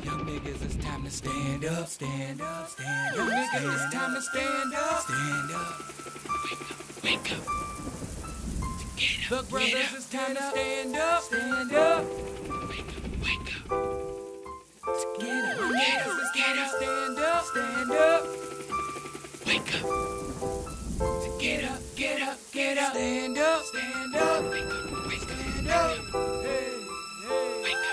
Young niggas, it's time to stand up, stand up, stand up. Young niggas, it's time to stand up, stand up. Wake up, wake up. Look, brothers, it's time to stand up, stand up. Wake up. Get up, get up, it's time to stand up, stand up. Wake up. Get up, get up, get up. Stand up, stand up. Wake up, stand up. Hey, hey.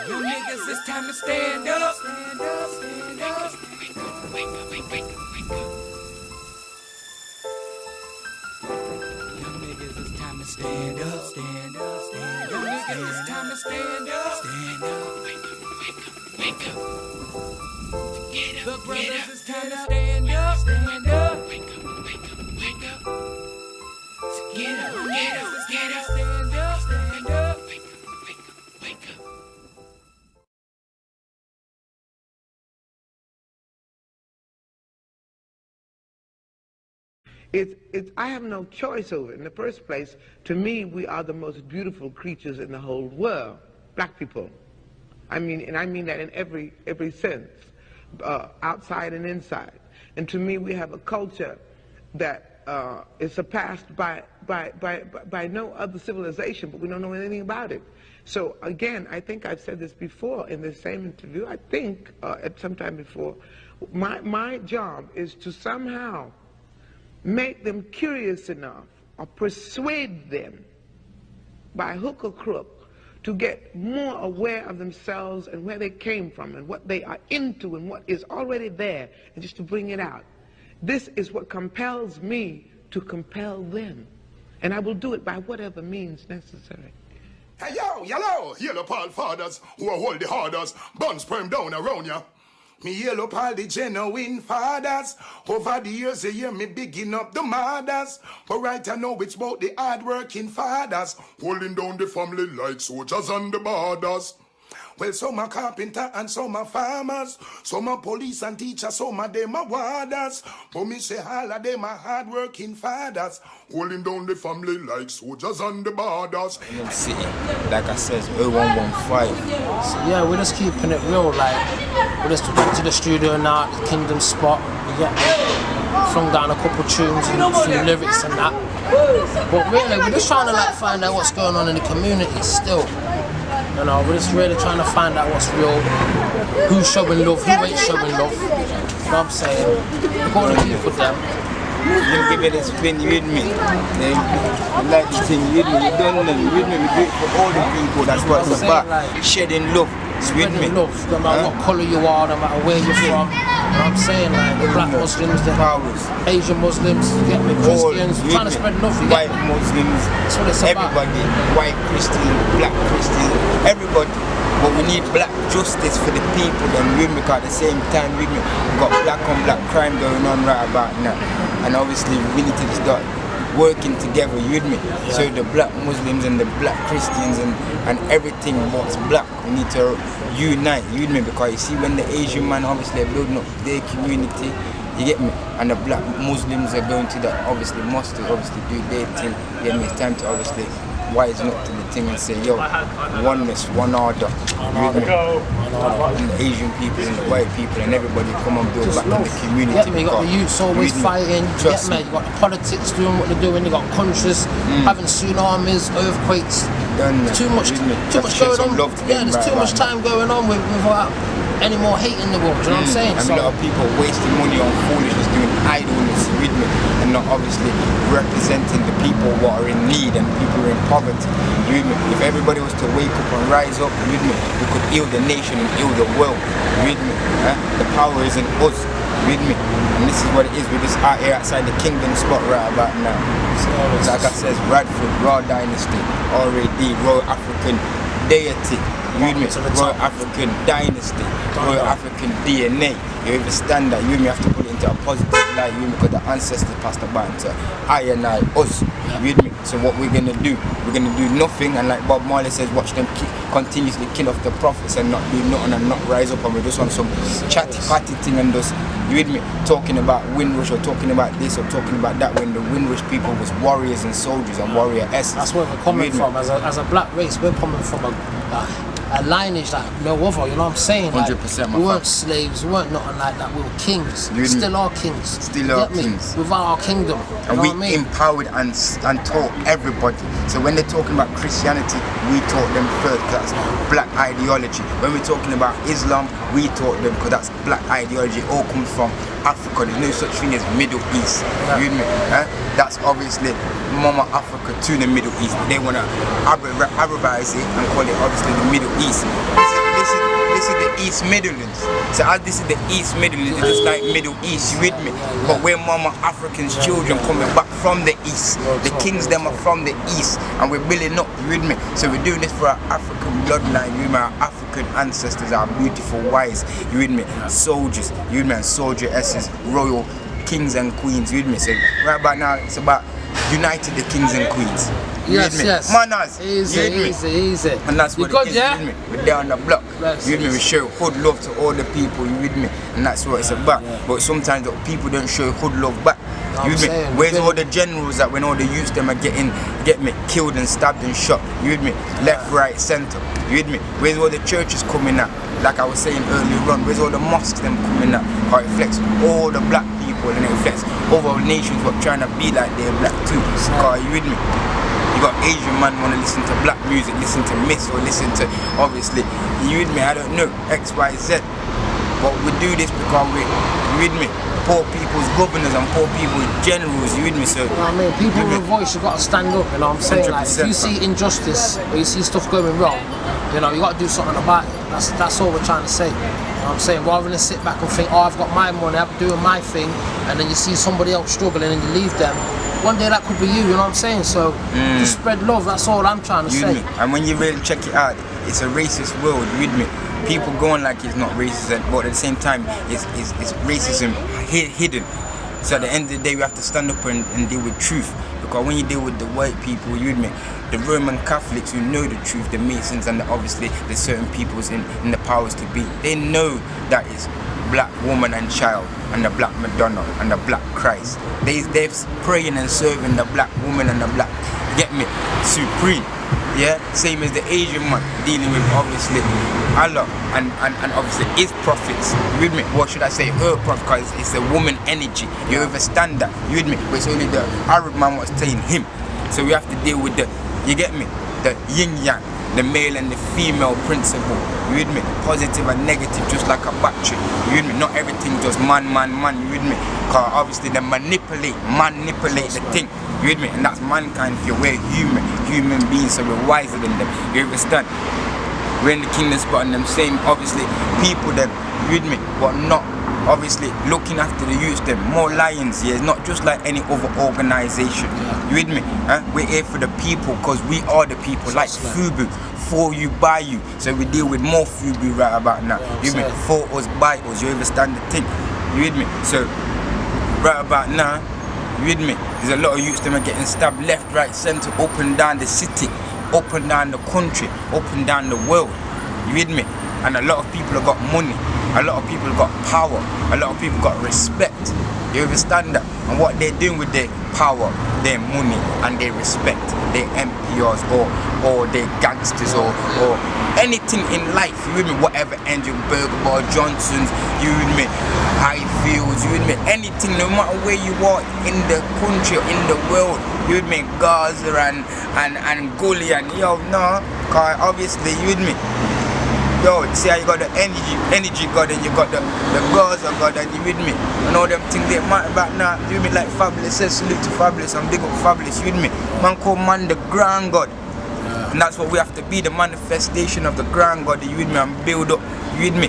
Young niggas, it's time to stand up, stand up, stand up. Wake up, wake up, wake up, wake up. Young niggas, it's time to stand up, stand up, stand up. Young niggas, it's time to stand up, stand up. Wake up, wake up, wake up. Get up, look, brothers, it's time to stand up, stand up. Wake up, wake up, wake up. Get up, get up, get up, stand up, stand up. Wake up, wake up, wake up. I have no choice over it. In the first place, to me, we are the most beautiful creatures in the whole world, black people. I mean, and I mean that in every sense, outside and inside. And to me, we have a culture that is surpassed by no other civilization, but we don't know anything about it. So again, I think I've said this before in this same interview, I think at some time before, my job is to somehow make them curious enough or persuade them by hook or crook to get more aware of themselves and where they came from and what they are into and what is already there, and just to bring it out. This is what compels me to compel them, and I will do it by whatever means necessary. Hey yo, yellow, yellow Paul fathers who are hold the hardest, buns sperm down around ya. Me yellow Paul the genuine fathers. Over the years you hear me bigging up the mothers, but right I know it's about the hard-working fathers holding down the family like soldiers on the borders. Well, some are carpenter and some are farmers, some are police and teachers, some of them are warders. But me say all of them are hard-working fathers holding down the family like soldiers on the borders. In the city, like I said, 0115. So yeah, we're just keeping it real, like we're just going to the studio now, the Kingdom spot. We get flung down a couple tunes and a few lyrics and that. But really, we're just trying to like find out what's going on in the community still. You know, we're just really trying to find out what's real, who's showing love, who ain't showing love. You know what I'm saying? We're going to people them. You give it a spin with me. You like the thing with me, you don't know me with me. We do it for all the people, that's what it's about. Like, shedding love, it's with me. Love, no matter what colour you are, no matter where you're from. You know what I'm saying? Like the black Muslims, the Asian Muslims, you get me, Christians, trying to spread love. White Muslims, that's what it's everybody, about. White Christian, black Christian, everybody. But we need black justice for the people and with me, because at the same time with me, we've got black on black crime going on right about now. And obviously we need to start working together, you with me? Yeah. So the black Muslims and the black Christians and everything what's black, we need to unite, you with me? Because you see, when the Asian man obviously are building up their community, you get me? And the black Muslims are going to the obviously mosque to obviously do their thing, you get me? It's time to obviously wisen up to the thing and say, yo, oneness, one order, you with me? And the Asian people and the white people and everybody come and build back in the community. Yeah, you got the youths always fighting, you got the politics doing what they're doing, you got countries having tsunamis, earthquakes, too much going on. Yeah, there's too much time going on without any more hate in the world, you know what I'm saying? And a lot of people wasting money on foolishness, doing idleness with me, and not obviously representing the people who are in need and people who are in poverty. With me, if everybody was to wake up and rise up with me, we could heal the nation and heal the world. With me, the power is in us. With me, and this is what it is. We're just out here outside the Kingdom spot right about now. So like I says, Radford, Raw Dynasty, R.A.D., Royal African Deity. You with me? Royal African Dynasty, Royal African DNA. You understand that? You with me have to put it into a positive light. You with me? Because the ancestors passed the baton to I and I, us. You with me? So what we're gonna do? We're gonna do nothing, and like Bob Marley says, watch them continuously kill off the prophets and not do nothing and not rise up, and we just on some chatty patty thing and just, you with me, talking about Windrush or talking about this or talking about that, when the Windrush people was warriors and soldiers and warrior essence. That's where we're coming from. As a black race, we're coming from a lineage like no other, you know what I'm saying? Like, 100%, my we weren't fam. slaves, we weren't nothing like that, we were kings. You We and still me. are kings. Still You are get me? kings. Without our kingdom, you And know we what I mean? empowered and taught everybody. So when they're talking about Christianity, we taught them first. That's black ideology. When we're talking about Islam, we taught them because that's black ideology. It all comes from Africa. There's no such thing as Middle East. Yeah. You know me? That's obviously Mama Africa to the Middle East. They want to Arabize it and call it obviously the Middle East. This is the East Midlands. So as this is the East Midlands, it's just like Middle East, you with me? But we're Mama Africans, children coming back from the East. The kings them are from the East, and we're building up, you with me? So we're doing this for our African bloodline, you with me? Our African ancestors, our beautiful wives, you with me? Soldiers, you with me? And soldieresses, royal kings and queens, you with me? So right about now, it's about united the kings and queens. You Yes, with me? yes. Manners, Easy, you with me? easy, easy. And that's what You good, it is, yeah? you with me? We're there on the block. Bless You with me? you. We show hood love to all the people, you with me? And that's what it's about. But sometimes the people don't show hood love back. You with me? saying, Where's we've all the generals that when all the youths them are get me killed and stabbed and shot? You with me? Left, right, centre. You with me? Where's all the churches coming out? Like I was saying earlier on, where's all the mosques them coming out? How it reflects all the black people and it reflects other nations what trying to be like they're black too. Cause you with me? You got Asian man want to listen to black music, listen to Miss or listen to obviously you with me, I don't know, X, Y, Z. But we do this because we you with me, poor people's governors and poor people's generals, you with me, so You know what I mean? People with a voice, you got to stand up, you know what I'm saying? Like, if 100%, you see injustice or you see stuff going wrong, you know, you got to do something about it. That's all we're trying to say. You know what I'm saying? Rather than sit back and think, oh, I've got my money, I'm doing my thing, and then you see somebody else struggling and you leave them. One day that could be you know what I'm saying? So just spread love, that's all I'm trying to you say. with me. And when you really check it out, it's a racist world, you with me. People going like it's not racist, but at the same time, it's racism hidden. So at the end of the day, we have to stand up and deal with truth. Because when you deal with the white people, you with me, the Roman Catholics who know the truth, the Masons and obviously the certain peoples in the powers to be, they know that it's black woman and child and the black Madonna and the black Christ. They're praying and serving the black woman and the black, get me, supreme. Yeah, same as the Asian man dealing with obviously Allah and obviously his prophets. You with me? What should I say? Her prophet, because it's a woman energy. You understand that? You with me? But it's only the Arab man was saying him. So we have to deal with the, you get me? The yin yang, the male and the female principle. You with me? Positive and negative, just like a battery. You with me? Not everything just man. You with me? Because obviously they manipulate the thing. You with me? And that's mankind. If we're human beings, so we're wiser than them. You understand? We're in the kingdom spot and them same obviously people that you with me, but not obviously looking after the youths them. More lions, yeah, it's not just like any other organization. You with me? We're here for the people because we are the people, like Fubu. For you, by you. So we deal with more Fubu right about now. You with me? For us, by us. You understand the thing? You with me? So right about now, you with me? There's a lot of youths that are getting stabbed left, right, centre, up and down the city, up and down the country, up and down the world. You with me? And a lot of people have got money, a lot of people have got power, a lot of people got respect. You understand that? And what they're doing with their power, their money and their respect, their MPRs or their gangsters or anything in life, you with me? Whatever, Andrew Bergbar, Johnson's, you with me? Highfields, you with me? Anything, no matter where you are in the country or in the world, you with me? Gaza and Gully and yo, no, cause obviously you with me? Yo, see how you got the energy God and you got the Gaza God and you with me? And all them things they matter about now, you with me? Like Fabulous says, salute to Fabulous and big up Fabulous, you with me? Man call man the grand God. And that's what we have to be, the manifestation of the grand God, you with me, and build up, you with me?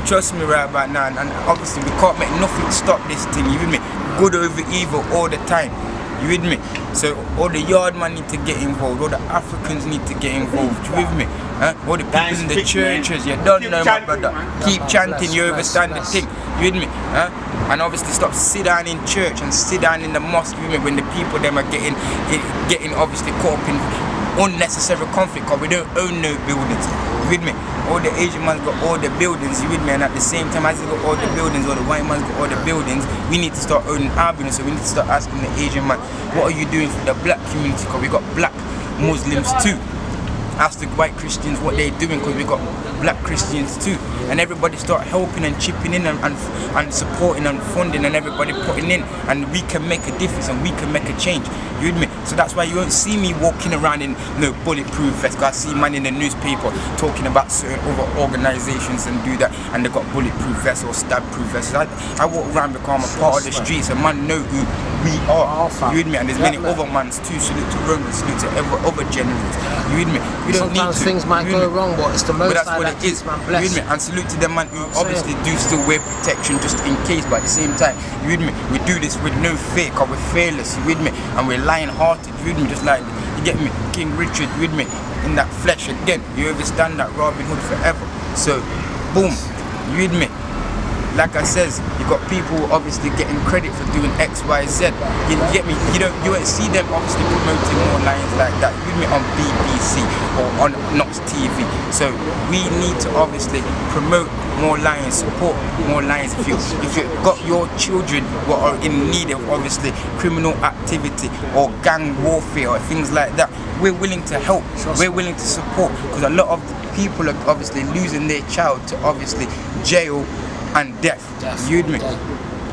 Trust me right about now, and obviously we can't make nothing stop this thing, you with me? Good over evil all the time, you with me? So all the yard man need to get involved, all the Africans need to get involved, you with me? All the people in the churches, you don't know my brother, keep chanting, you understand the thing, you with me? And obviously stop sit down in church and sit down in the mosque, you with me, when the people them are getting obviously caught up in unnecessary conflict because we don't own no buildings. You with me? All the Asian man's got all the buildings, you with me? And at the same time as they got all the buildings, all the white man's got all the buildings, we need to start owning our buildings. So we need to start asking the Asian man, what are you doing for the black community? Because we got black Muslims too. ask the white Christians what they're doing, because we got black Christians too, and everybody start helping and chipping in and supporting and funding, and everybody putting in, and we can make a difference and we can make a change. You with me? So that's why you won't see me walking around in bulletproof vests. I see man in the newspaper talking about certain other organizations and do that, and they got bulletproof vests or stab-proof vests. I walk around because I'm a part of the streets, and man know who we are. You with me? And there's many other mans too. Salute to Roman, salute to other generals. You with me? We don't Sometimes need to. things might go wrong, but it's the most But that's what that it is. keeps man You blessed. with me? And salute to them man who obviously do still wear protection just in case, but at the same time, you with me? We do this with no fear, because we're fearless, you with me? And we're lion-hearted, you with me? Just like, you get me? King Richard, you with me? In that flesh again, you understand that Robin Hood forever. So, boom, you with me? Like I says, you got people obviously getting credit for doing X, Y, Z. You get me? You won't see them obviously promoting more lions like that. You with me? On BBC or on Knox TV. So we need to obviously promote more lions, support more lions. If you got your children who are in need of obviously criminal activity or gang warfare or things like that, we're willing to help. We're willing to support, because a lot of people are obviously losing their child to obviously jail and death. You with me?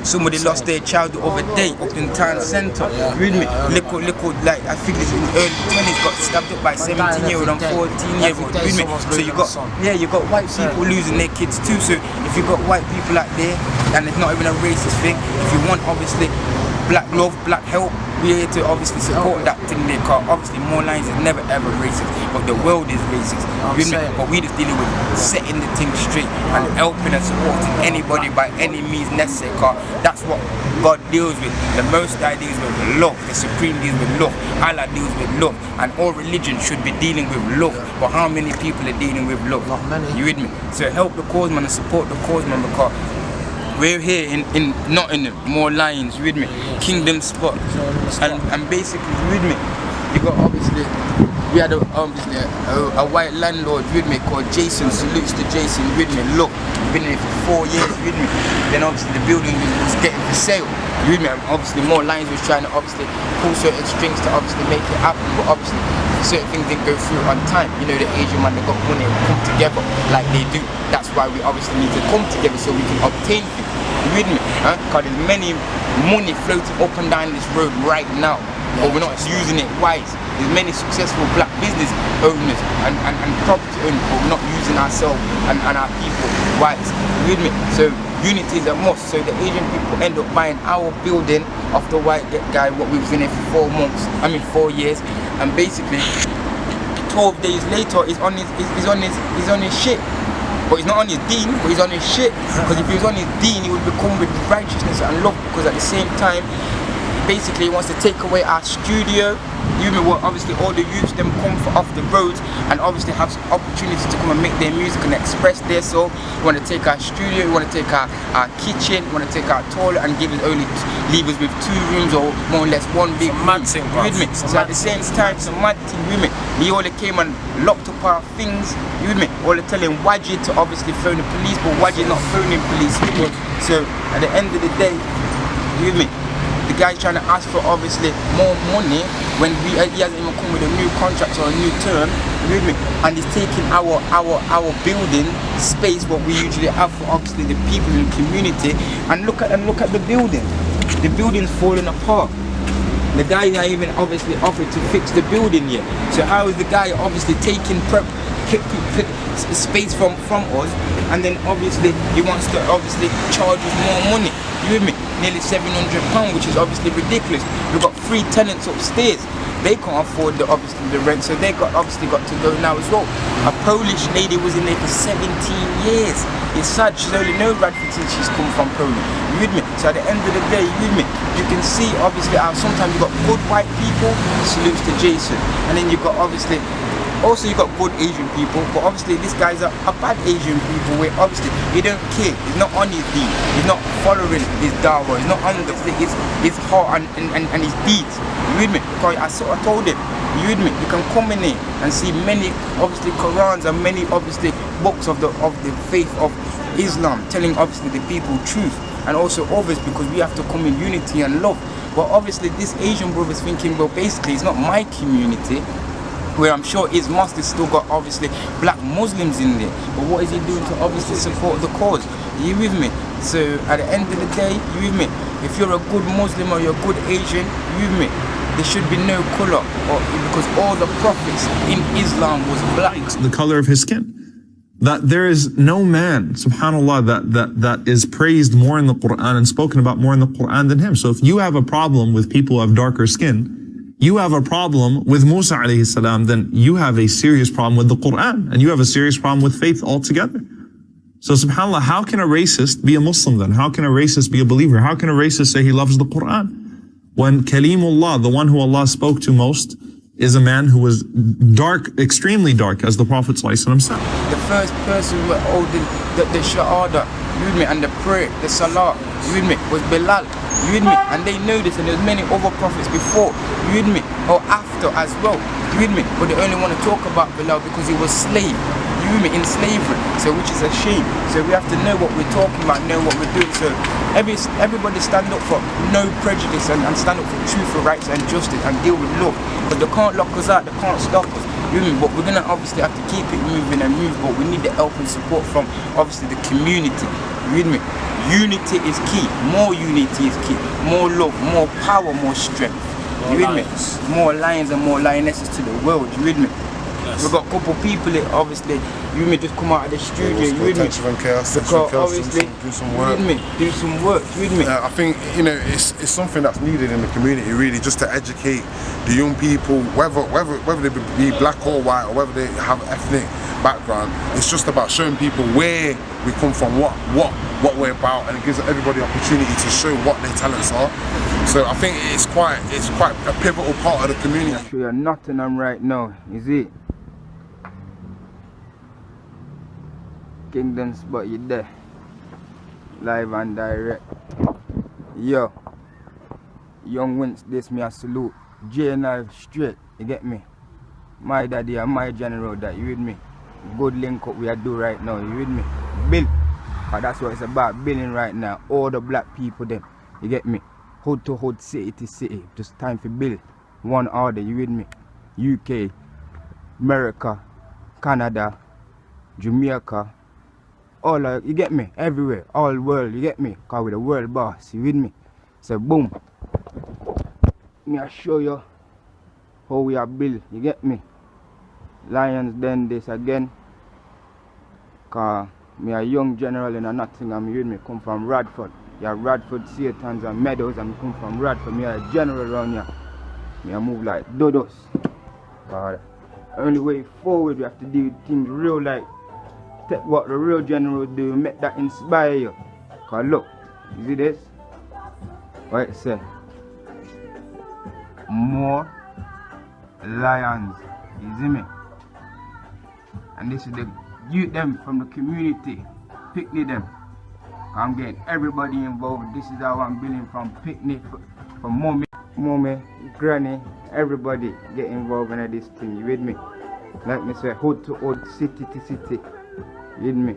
Somebody lost their child the other day up in town centre. You with me? Little, like I think it's in the early 20s, got stabbed up by 17-year-old and 14-year-old. You with me? So you got white people losing their kids too. So if you got white people out there, and it's not even a racist thing, if you want obviously black love, black help, we're here to obviously support that thing there, because obviously more lines is never ever racist, but the world is racist. You know? But we just dealing with setting the thing straight and helping and supporting anybody by any means necessary, because that's what God deals with. The Most High deals with love, the Supreme deals with love, Allah deals with love, and all religion should be dealing with love. But how many people are dealing with love? Not many. You with me? So help the cause man and support the cause man, because we're here in Nottingham, more lions, you with me? Kingdom Spot. And basically, you with me? You got obviously, we had a white landlord with me called Jason. Salutes to Jason, with me. Look, been in it for 4 years, with me. Then obviously the building was getting for sale. You with me? And obviously more lions was trying to obviously pull certain strings to obviously make it happen, but obviously certain things didn't go through on time. You know, the Asian man, they got money and come together like they do. That's why we obviously need to come together so we can obtain things. You with me? Because there's many money floating up and down this road right now, but we're not using it wise. There's many successful black business owners and property owners, but we're not using ourselves and our people wise. You with me? So unity is a must. So the Asian people end up buying our building off the white guy, what we've been in for 4 years, and basically 12 days later he's on his shit. But he's not on his deen, but he's on his shit. Because if he was on his deen, he would become with righteousness and love. Because at the same time, basically he wants to take away our studio. You know what? Obviously all the youths them come off the roads and obviously have opportunities to come and make their music and express their soul. We want to take our studio, we want to take our kitchen, we want to take our toilet and give us leave us with 2 rooms or more or less 1 big room. Mad thing, bro. You with me? So at the same time, it's a mad thing with me. He only came and locked up our things. You with me? All telling Wadji to obviously phone the police, but Wadji not phoning police with me. So at the end of the day, you with me? The guy's trying to ask for obviously more money when he hasn't even come with a new contract or a new term, you with me? And he's taking our building space, what we usually have for obviously the people in the community. And look at the building. The building's falling apart. The guy not even obviously offered to fix the building yet. So how is the guy obviously taking space from us, and then obviously he wants to obviously charge us more money? You with me? Nearly £700, which is obviously ridiculous. We've got 3 tenants upstairs. They can't afford the rent, so they obviously got to go now as well. A Polish lady was in there for 17 years. It's sad, she's only known Bradford since she's come from Poland. You with me? So at the end of the day, you with me? You can see obviously how sometimes you've got good white people, salutes to Jason, and then you've got obviously also you got good Asian people, but obviously this guy's a bad Asian people where obviously he don't care, he's not on his deed, he's not following his dawah, he's not on his heart and his deeds. You with me? Because I told him, you with me? You can come in here and see many obviously Qurans and many obviously books of the faith of Islam telling obviously the people truth, and also others, because we have to come in unity and love. But obviously this Asian brother's thinking, well basically it's not my community, where I'm sure his mosque has still got obviously black Muslims in there. But what is he doing to obviously support the cause? Are you with me? So at the end of the day, you with me? If you're a good Muslim or you're a good Asian, you with me? There should be no color, because all the prophets in Islam was black. The color of his skin. That there is no man, subhanAllah, that is praised more in the Quran and spoken about more in the Quran than him. So if you have a problem with people who have darker skin, you have a problem with Musa alayhi salam, then you have a serious problem with the Quran, and you have a serious problem with faith altogether. So subhanAllah, how can a racist be a Muslim then? How can a racist be a believer? How can a racist say he loves the Quran? When Kalimullah, the one who Allah spoke to most, is a man who was dark, extremely dark, as the Prophet ﷺ said. The first person who holding the Shahada, you with me, and the prayer, the Salah, you with me, was Bilal, you with me, and they know this, and there's many other prophets before, you with me, or after as well, you with me, but they only want to talk about Bilal because he was slave, you with me, in slavery, so which is a shame. So we have to know what we're talking about, know what we're doing, so everybody stand up for no prejudice and stand up for truth, for rights and justice and deal with love, because they can't lock us out, they can't stop us. But we're gonna obviously have to keep it moving and move, but we need the help and support from obviously the community. You with me? Unity is key. More unity is key. More love, more power, more strength. You with me? More lions and more lionesses to the world. You with me? Yes. We've got a couple people that obviously, you may just come out of the studio, you with me? Obviously, do some work. You with me? Do some work, you with me? I think, you know, it's something that's needed in the community really, just to educate the young people, whether they be black or white, or whether they have ethnic background. It's just about showing people where we come from, what we're about, and it gives everybody opportunity to show what their talents are. So I think it's quite a pivotal part of the community. I'll show you Nottingham right now, is it? Kingdom Spot, you there, live and direct. Yo, young Wince, this me a salute. J9 straight, you get me? My daddy and my general, that you with me? Good link up we are do right now, you with me? Build, that's what it's about, building right now. All the black people them, you get me? Hood to hood, city to city, just time for build. One order, you with me? UK, America, Canada, Jamaica, all you get me, everywhere, all world, you get me, cause we're the world boss, you with me? So boom, me I show you how we are built, you get me? Lions then this again, cause me a young general in a Nottingham, you with me, come from Radford. Yeah, Radford, Satans and Meadows, and come from Radford, me a general around here. Me I move like dodos. Only way forward we have to do things real, like take what the real general do, make that inspire you. Cause look, you see this? What it say? More lions, you see me? And this is the youth them from the community, picnic them. I'm getting everybody involved. This is how I'm building, from picnic, from mommy, granny, everybody get involved in this thing, you with me? Like me say, hood to hood, city to city. You with me?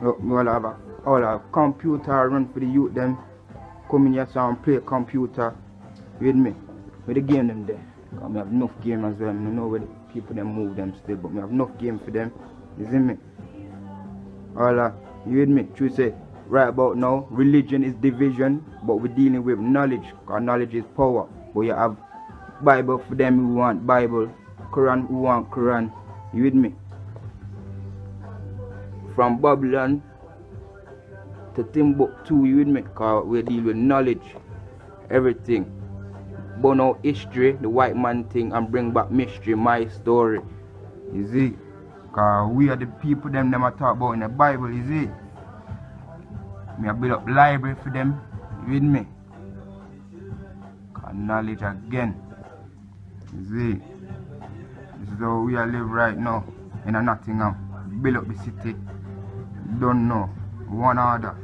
Look, we all have computer run for the youth them. Come in here so and play computer. You with me? With the game them there. Because I have enough game as well. I don't know where the people them move them still, but I have enough game for them. You see me? All you with me? True say, right about now, religion is division, but we're dealing with knowledge. Because knowledge is power. But you have Bible for them who want Bible, Quran who want Quran. You with me? From Babylon to Timbuktu, you with me? Because we deal with knowledge, everything. Burn out history, the white man thing, and bring back mystery, my story. You see? Because we are the people them I talk about in the Bible, you see? Me I build up library for them, you with me? Because knowledge again. You see? This is how we are live right now in a Nottingham. Build up the city. Don't know. One order.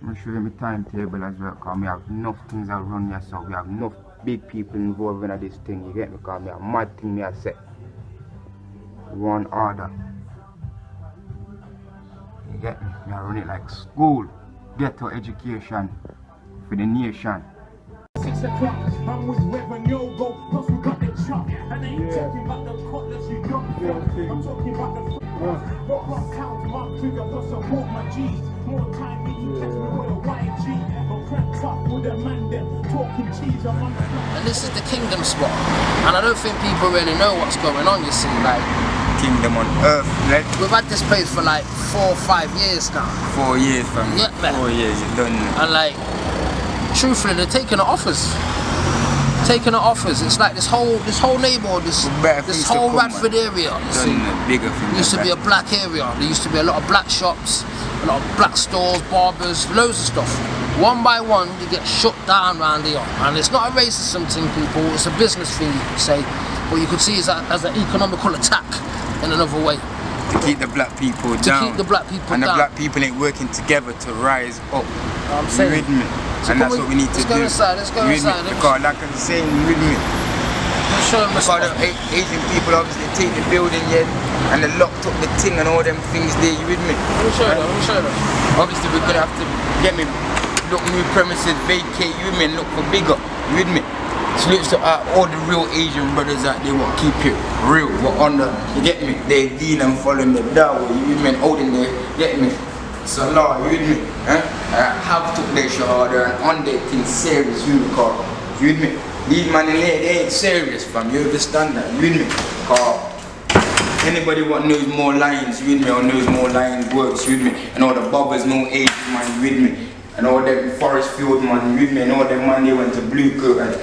I'm going to show you my timetable as well, because we have enough things that run here, so we have enough big people involved in this thing, you get me? Because we have mad thing me I say. One order. You get me? We run it like school. Ghetto education for the nation. 6 o'clock, I'm with Reverend Yogo, plus we got the chop. And I ain't talking about the cutlass you got. I'm talking about the rock towns, Mark Trigger, plus I walk my G's. More time than you catch me with a YG. I'm cranked up with a man them talking cheese. I'm on the block. And this is the Kingdom spot. And I don't think people really know what's going on, you see, like. Kingdom on earth, like We've had this place for like 4 or 5 years now. 4 years, fam. Yeah, man. 4 years, you're done. And like, truthfully, they're taking the offers. Taking the offers. It's like this whole neighborhood, this whole Radford area. You see, bigger thing. used to be a black area. There used to be a lot of black shops, a lot of black stores, barbers, loads of stuff. One by one, they get shut down around here. And it's not a racism thing, people. It's a business thing, you could say. But you could see it as an economical attack in another way. To keep the black people down. To keep the black people and down. And the black people ain't working together to rise up. I'm saying. You with me? So and that's what we need to do. Let's go inside. Because like I'm saying, you with me? Show them because the Asian people obviously take the building, yeah, and they locked up the thing and all them things there, you with me? Let me show them. Obviously we're gonna have to get me, look new premises, vacate, you with me, and look for bigger, you with me? Salutes to all the real Asian brothers out there what keep it real, what on the, you get me? They lean and following the dawah, you with me, and holding there, get me? Salah, you with me? Have took their shahada and on their things serious, you with me? These man in there, they ain't serious, fam, you understand that, you with me? Anybody what knows more lines, you with me, or knows more lines works, you with me? And all the bobbers know Asian man, you with me? And all them Forest Field man, you with me? And all them man, they went to Blue Coat and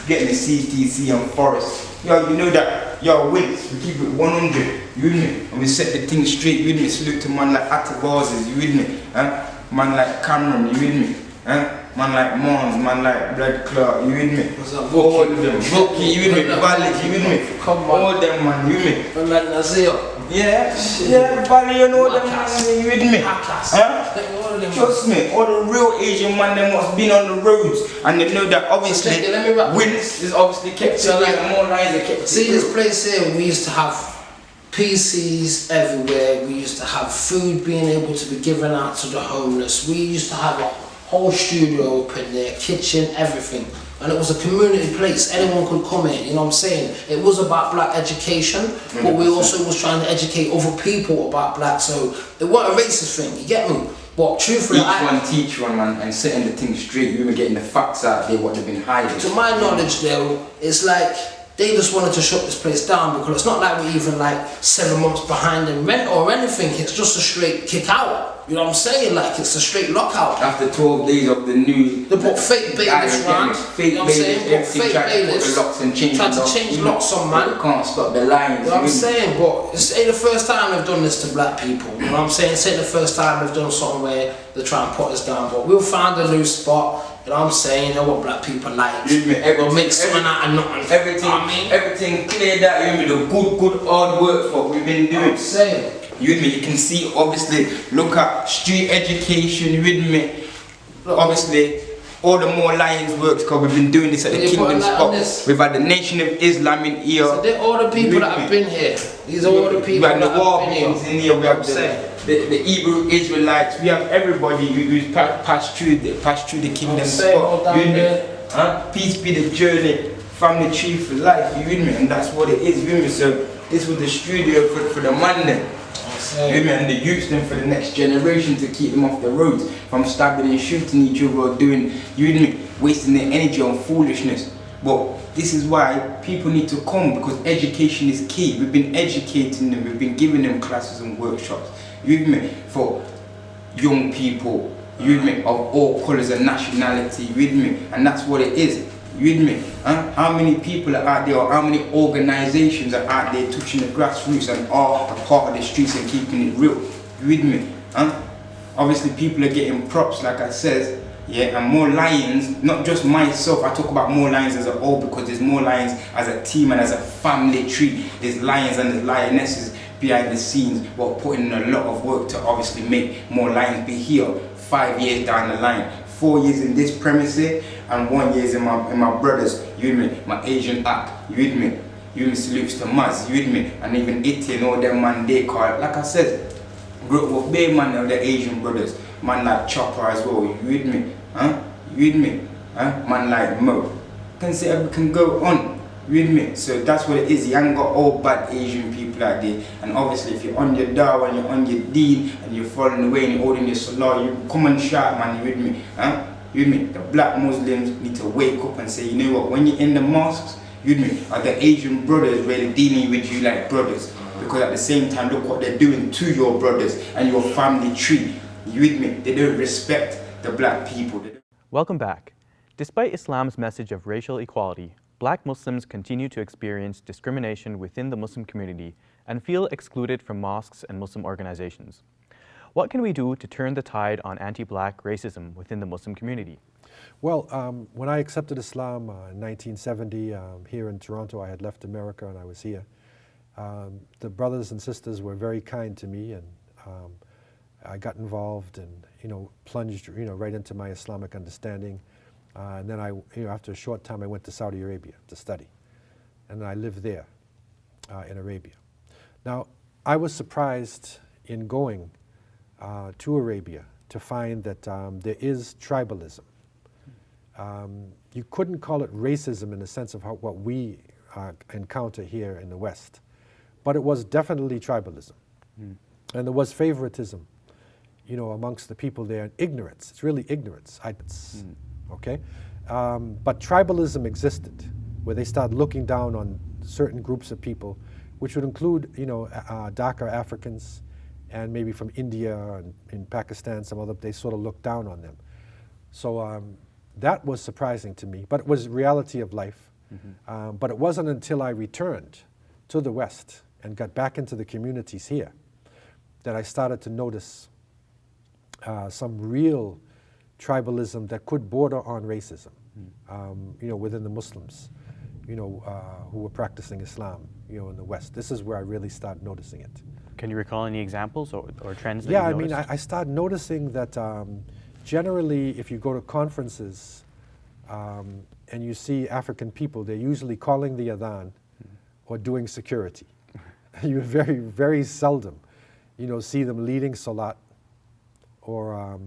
getting the CTC and Forest. Yo, you know that, yo, wins, we keep it 100, you with me? And we set the thing straight, you with me? Salute to man like Atavazes, you with me? Man like Cameron, you with me? Man like Mons, man like Blood Clot, you with me? All of them, Rookie, you with me? Valley, you with me? All them man, you with me? Man like Nazir. Yeah, Valley, you know them man, you with me? Trust me, all the real Asian man, them must been on the roads, and they know that obviously wins is obviously kept so like more lines are kept. See this place here, we used to have PCs everywhere, we used to have food being able to be given out to the homeless, we used to have a whole studio open there, kitchen, everything. And it was a community place, anyone could come in, you know what I'm saying? It was about black education, but we also was trying to educate other people about black, so it wasn't a racist thing, you get me? But truthfully, teach one man and setting the thing straight, we were getting the facts out there, what they've been hiding. To my knowledge though, it's like, they just wanted to shut this place down because it's not like we're even like 7 months behind in rent or anything, it's just a straight kick out. You know what I'm saying? Like it's a straight lockout. After 12 days of the new... They put fake bailiffs around. Fake bailiffs, fake bailiffs. Tried to change locks on man. They can't stop the lines. You know what I'm saying? But this ain't the first time they've done this to black people. You know what I'm saying? This ain't the first time they've done something where they try and put us down. But we'll find a new spot. You know what I'm saying? You know what black people like. We'll make something out of nothing. Everything cleared out. You know the good hard work what we've been doing. I'm saying. You with me? You can see obviously. Look at street education. You with me? Obviously, all the more Lions works because we've been doing this at the Kingdom spot. We've had the Nation of Islam in here. So they're all the people that have been here. These are all the people that have been here. In here. We have the Hebrew Israelites. We have everybody who's passed through the Kingdom spot. You with me? Peace be the journey, family tree for life. You with me? And that's what it is. You with me? So this was the studio for the Monday. And the youths then for the next generation to keep them off the roads from stabbing and shooting each other or doing, you know, wasting their energy on foolishness. But this is why people need to come, because education is key. We've been educating them, we've been giving them classes and workshops, you know, for young people, you know, of all colours and nationality, you know, and that's what it is. You with me? How many people are out there, or how many organisations are out there touching the grassroots and are a part of the streets and keeping it real? You with me? Obviously people are getting props, like I said, yeah, and more Lions, not just myself, I talk about more Lions as a whole because there's more Lions as a team and as a family tree. There's Lions and there's Lionesses behind the scenes, but putting in a lot of work to obviously make more Lions be here 5 years down the line. 4 years in this premises and 1 year in my brothers, you with me, my Asian app, you with me, you with me, salutes to Maz, you with me, and even Iti and all them man they call it. Like I said, grew up with big man of the Asian brothers, man like Chopper as well, you with me, you with me, man like Mo. Can say we can go on, You with me? So that's what it is. You ain't got all bad Asian people out there. And obviously if you're on your dawah and you're on your deen and you're following the way and you're holding your salah, you come and shout, man, you with me? Huh? You with me? The black Muslims need to wake up and say, you know what, when you're in the mosques, you with me, are the Asian brothers really dealing with you like brothers? Because at the same time, look what they're doing to your brothers and your family tree. You with me? They don't respect the black people. Welcome back. Despite Islam's message of racial equality, Black Muslims continue to experience discrimination within the Muslim community and feel excluded from mosques and Muslim organizations. What can we do to turn the tide on anti-Black racism within the Muslim community? Well, when I accepted Islam in 1970 here in Toronto, I had left America and I was here. The brothers and sisters were very kind to me, and I got involved and plunged right into my Islamic understanding. And then after a short time, I went to Saudi Arabia to study, and I lived there in Arabia. Now, I was surprised in going to Arabia to find that there is tribalism. You couldn't call it racism in the sense of what we encounter here in the West, but it was definitely tribalism. And there was favoritism, amongst the people there, and ignorance. It's really ignorance. Okay? But tribalism existed, where they started looking down on certain groups of people, which would include, darker Africans, and maybe from India and in Pakistan, some other, they sort of looked down on them. So that was surprising to me, but it was reality of life. But it wasn't until I returned to the West and got back into the communities here that I started to notice some real tribalism that could border on racism, within the Muslims, who were practicing Islam, in the West. This is where I really started noticing it. Can you recall any examples or trends that Yeah, you noticed? I started noticing that generally if you go to conferences and you see African people, they're usually calling the adhan or doing security. You very, very seldom, see them leading salat or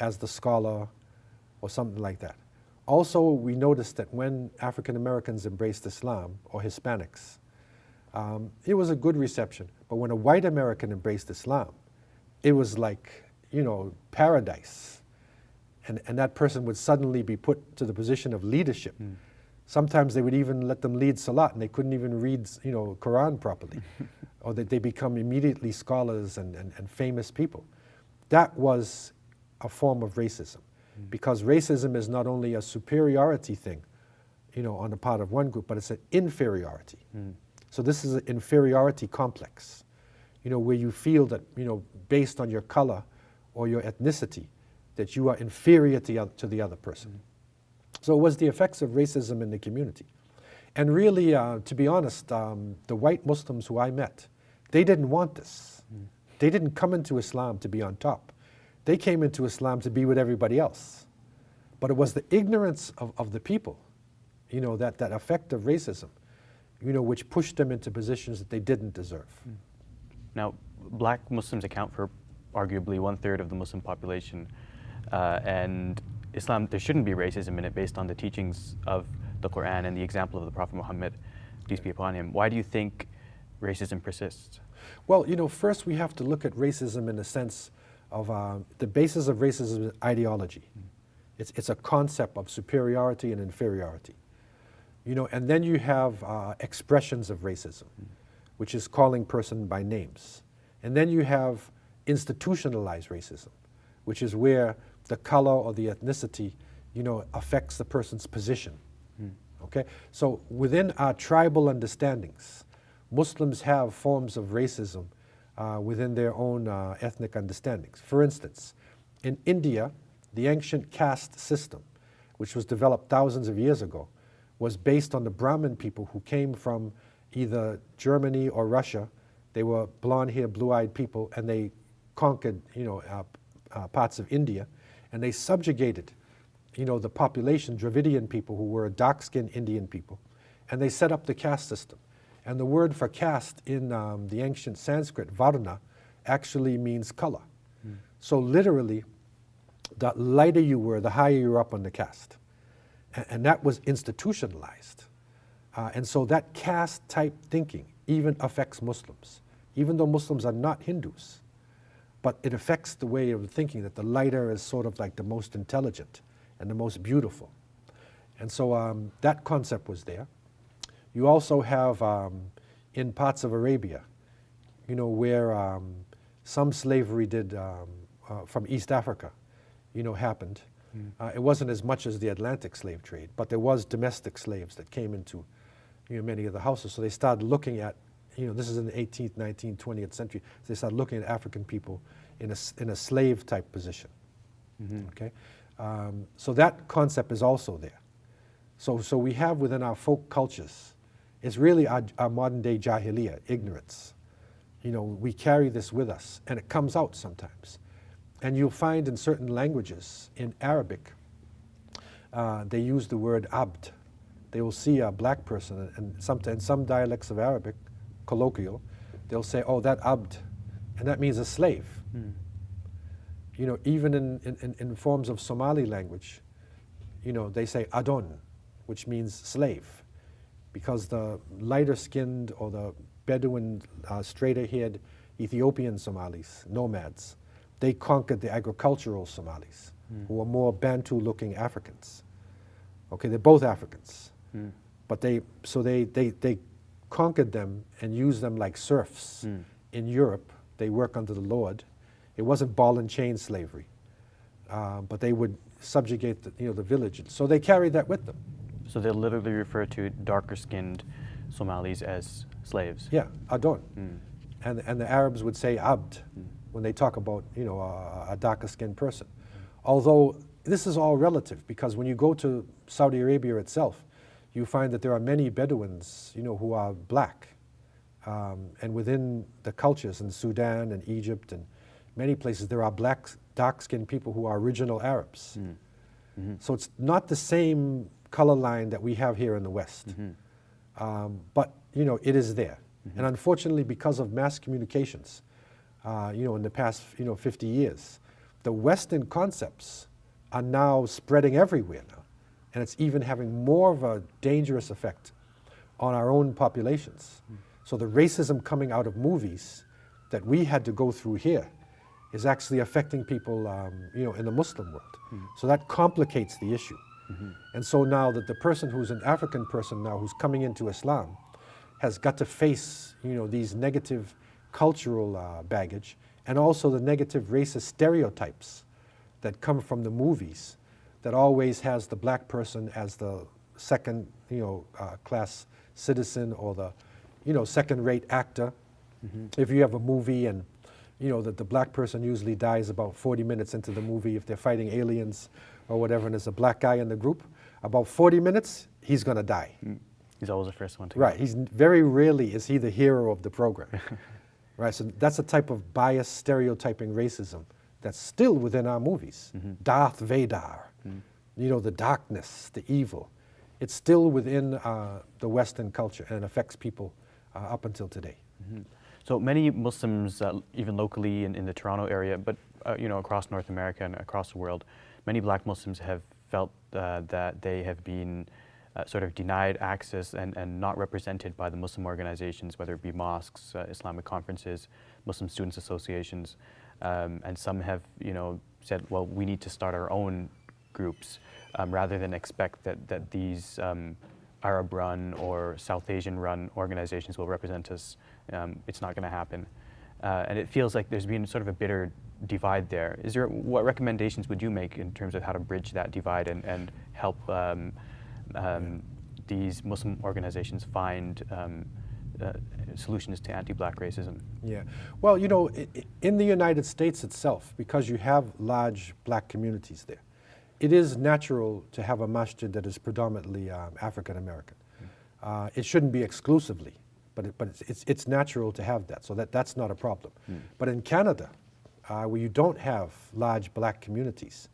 as the scholar or something like that. Also, we noticed that when African Americans embraced Islam or Hispanics, it was a good reception. But when a white American embraced Islam, it was like, paradise. And that person would suddenly be put to the position of leadership. Sometimes they would even let them lead salat and they couldn't even read, Quran properly. Or that they become immediately scholars and famous people. That was a form of racism. Because racism is not only a superiority thing, on the part of one group, but it's an inferiority. So this is an inferiority complex, where you feel that, based on your color or your ethnicity, that you are inferior to the other person. So it was the effects of racism in the community. And really, to be honest, the white Muslims who I met, they didn't want this. They didn't come into Islam to be on top. They came into Islam to be with everybody else. But it was the ignorance of the people, that effect of racism, which pushed them into positions that they didn't deserve. Now, Black Muslims account for arguably 1/3 of the Muslim population, and Islam, there shouldn't be racism in it based on the teachings of the Quran and the example of the Prophet Muhammad, peace be upon him. Why do you think racism persists? Well, first we have to look at racism in the sense of the basis of racism is ideology. It's a concept of superiority and inferiority. And then you have expressions of racism, which is calling person by names. And then you have institutionalized racism, which is where the color or the ethnicity, affects the person's position. Okay? So within our tribal understandings, Muslims have forms of racism within their own ethnic understandings. For instance, in India, the ancient caste system, which was developed thousands of years ago, was based on the Brahmin people who came from either Germany or Russia. They were blonde-haired, blue-eyed people, and they conquered, parts of India, and they subjugated, the population, Dravidian people who were dark-skinned Indian people, and they set up the caste system. And the word for caste in the ancient Sanskrit, varna, actually means color. So literally, the lighter you were, the higher you were up on the caste. And that was institutionalized. And so that caste type thinking even affects Muslims, even though Muslims are not Hindus. But it affects the way of thinking that the lighter is sort of like the most intelligent and the most beautiful. And so that concept was there. You also have in parts of Arabia, you know, where some slavery did from East Africa, you know, happened. It wasn't as much as the Atlantic slave trade, but there was domestic slaves that came into, you know, many of the houses. So they started looking at, you know, this is in the 18th, 19th, 20th century. So they started looking at African people in a slave type position. Okay, so that concept is also there. So we have within our folk cultures, it's really our modern day jahiliyyah, ignorance. You know, we carry this with us, and it comes out sometimes. And you'll find in certain languages, in Arabic, they use the word abd. They will see a black person, and sometimes some dialects of Arabic, colloquial, they'll say, oh, that abd, and that means a slave. You know, even in forms of Somali language, you know, they say adon, which means slave, because the lighter-skinned or the Bedouin, straighter-haired Ethiopian Somalis, nomads, they conquered the agricultural Somalis, who were more Bantu-looking Africans. Okay, they're both Africans, but they conquered them and used them like serfs. In Europe, they work under the Lord. It wasn't ball and chain slavery, but they would subjugate the village. So they carried that with them. So they literally refer to darker-skinned Somalis as slaves. Yeah, adon, and the Arabs would say abd when they talk about a darker-skinned person. Although this is all relative, because when you go to Saudi Arabia itself, you find that there are many Bedouins, who are black, and within the cultures in Sudan and Egypt and many places, there are black, dark-skinned people who are original Arabs. So it's not the same color line that we have here in the West, but it is there. And unfortunately, because of mass communications, in the past 50 years, the Western concepts are now spreading everywhere now, and it's even having more of a dangerous effect on our own populations. So the racism coming out of movies that we had to go through here is actually affecting people, in the Muslim world. So that complicates the issue. And so now that the person who's an African person now who's coming into Islam has got to face, these negative cultural baggage and also the negative racist stereotypes that come from the movies that always has the black person as the second, class citizen or the, second-rate actor. If you have a movie and that the black person usually dies about 40 minutes into the movie if they're fighting aliens or whatever, and there's a black guy in the group, about 40 minutes, he's gonna die. He's always the first one to Right, he's very rarely is he the hero of the program. Right, so that's a type of bias, stereotyping racism that's still within our movies. Darth Vader, the darkness, the evil. It's still within the Western culture and it affects people up until today. So many Muslims, even locally in the Toronto area, but across North America and across the world, many black Muslims have felt that they have been sort of denied access and not represented by the Muslim organizations, whether it be mosques, Islamic conferences, Muslim students associations, and some have said, well, we need to start our own groups rather than expect that these Arab-run or South Asian-run organizations will represent us. It's not going to happen. And it feels like there's been sort of a bitter divide there. What recommendations would you make in terms of how to bridge that divide and help these Muslim organizations find solutions to anti-black racism? Yeah, well, in the United States itself, because you have large black communities there, it is natural to have a masjid that is predominantly African American. It shouldn't be exclusively, but it's natural to have that, so that's not a problem. But in Canada, where you don't have large black communities,